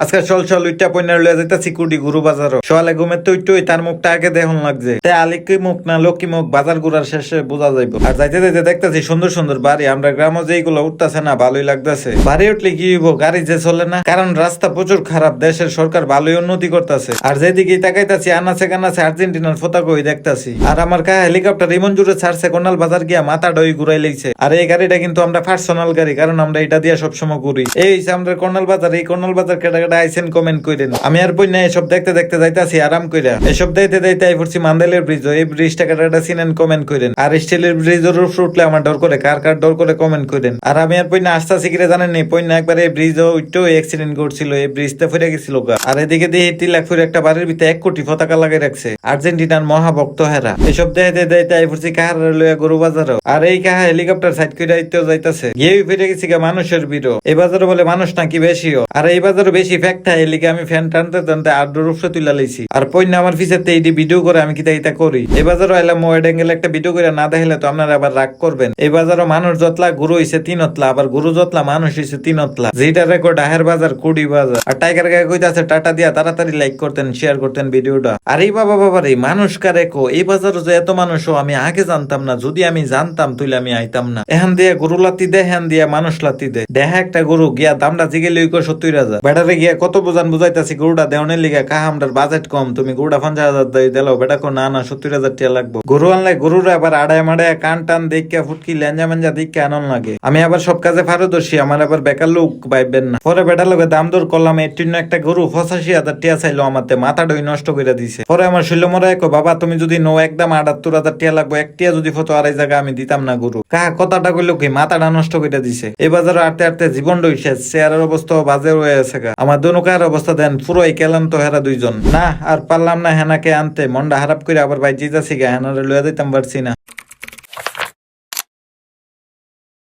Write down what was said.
আজকে চল উইটা পয়না লয়ে যাইতাছি কুডি গুরু বাজারও সকালে ঘুমের তুই তার মুখটা আগে দেখুন লাগছে তাই আলিকি মুখ না লক্ষ্মী মুখ বাজার ঘুরার শেষে বোঝা যাইব। আর যাইতে যাইতে দেখতাছি সুন্দর সুন্দর বাড়ি, আমরা গ্রামে যেইগুলো উঠতেছে না ভালোই লাগতেছে। বাড়ি উঠলে কি হইব, গাড়ি যে চলে না, কারণ রাস্তা প্রচুর খারাপ। দেশের সরকার ভালোই উন্নতি করতেছে। আর যেদিকে তাকাইতাছি আনাচে কানাচে আর্জেন্টিনার পতাকাই দেখতাছি। আর আমার কা হেলিকপ্টার ইমন জুড়ে ছাড়ছে কোনাল বাজার গিয়া মাথা ডই ঘুরাই লেগছে। আর এই গাড়িটা কিন্তু আমরা পার্সোনাল গাড়ি, কারণ আমরা এটা দিয়ে সবসময় ঘুরি। এই আমরা কোনাল বাজার, এই কোনাল বাজার কেটা কেটা আইসেন কমেন্ট করেন। আমি আর বই না এসব দেখতে দেখতে যাইতাছি আরাম কইরা। এসব দেখতে দেখতে আই পড়ছি মান্দালের ব্রিজ। এই ব্রিজটা কেটা কেটা চিনেন কমেন্ট করেন। আর স্টিলের ব্রিজের উপর উঠলে আমার ডর করে, কার কার ডর করে কমেন্ট করেন। আর আমি আর পয়না আসতাছি কিরে জানেন নি, পয়না একবার এই ব্রিজ উঠতেও অ্যাক্সিডেন্ট করছিল, এই ব্রিজটা ফিরে গেছিল গা। আর এদিকে দিয়ে 3 লাখ ফুরে একটা বাড়ির ভিতরে 1 কোটি পতাকা লাগাই রাখছে আর্জেন্টিনার মহাভক্ত হেরা। এসব দেখতে দেখতে আই পড়ছি কাহার লইয়া গরু বাজারও। আর এই কাহা হেলিকপ্টার সাইড করে আইতেও যাইতাছে, গিয়ে ফিরে গেছি গা মানুষের ভিড়। এই বাজারে বলে মানুষ নাকি বেশিও। আর এই বাজারে বেশি ফ্যাক্ট হয়, এলিকে আমি ফ্যান টানতে টানতে আড্ডোর উপরে তুলে লাইছি। আর পয়না আমার পিছাতে এইটি ভিডিও করে আমি কিতা ইতা করি। এই বাজারও আইলাম ওয়াইড অ্যাঙ্গেল একটা ভিডিও করে না দেখাইলে তো আপনারা আবার রাগ করবেন। এই বাজারও মানুষ যতলা গরু হইছে 3 অতলা, আবার গরু যতলা মানুষ হইছে 3 অতলা। যেটা রেকর্ড আহের বাজার কুড়ি বাজার। আর টাইগার গায়ে কইতাছে টাটা দিয়া তাড়াতাড়ি লাইক করতেন, শেয়ার করতেন ভিডিওটা। আর এই বাবা রে মানুষ কারে কো, এই বাজারও যে এত মানুষও আমি আগে জানতাম না। যদি আমি জানতাম তুইলে আমি আইতাম না। এখান দিয়ে গরু লাতি দে, হ্যান দিয়া মানুষ লাতি দে। দেখা একটা গরু গিয়া দামটা জিগে লইকো 70,000। বেটারে গিয়া কত বুঝাইতাছি গরুটা দেওয়ানের লিগা কাহা আমরার বাজেট কম, তুমি গরুটা 50,000 দিলাও। বেটা কো না 70,000 টাকা লাগবো। গরু আনলে গরুর আবার আড়ায় মাড়ায় কান টান দেখা ফুটকি লেঞ্জা মেঞ্জা দিকে আনন লাগে। আমি আবার সব কাজে পারদর্শী, আমার আবার বেকার লোক পাইবেন না। পরে বেটার লগে দাম দর করলাম, এর একটা গরু 85,000 টাকা চাইলো আমাতে, মাথাটাই নষ্ট করে দিছে। পরে আমার শৈল মরা এক বাবা তুমি যদি নো একদম 78,000 টাকা লাগবো, একটিয়া যদি ফটো আড়াই জায়গা আমি দিতাম না গরু। কাহা কথাটা কইলো কি মাথাটা নষ্ট করে দিছে। এই বাজারে আটতে আটতে জীবন শেষ, চেয়ারের অবস্থা বাজে রয়ে আছে। আমার দোনোকার অবস্থা দেন পুরোই কেলান তো হেরা দুইজন। না আর পারলাম না হেনাকে আনতে, মনটা হারাপ করে আবার বাইজি যাচ্ছি গা, হেনারে লইয়া দিতাম পারছি না।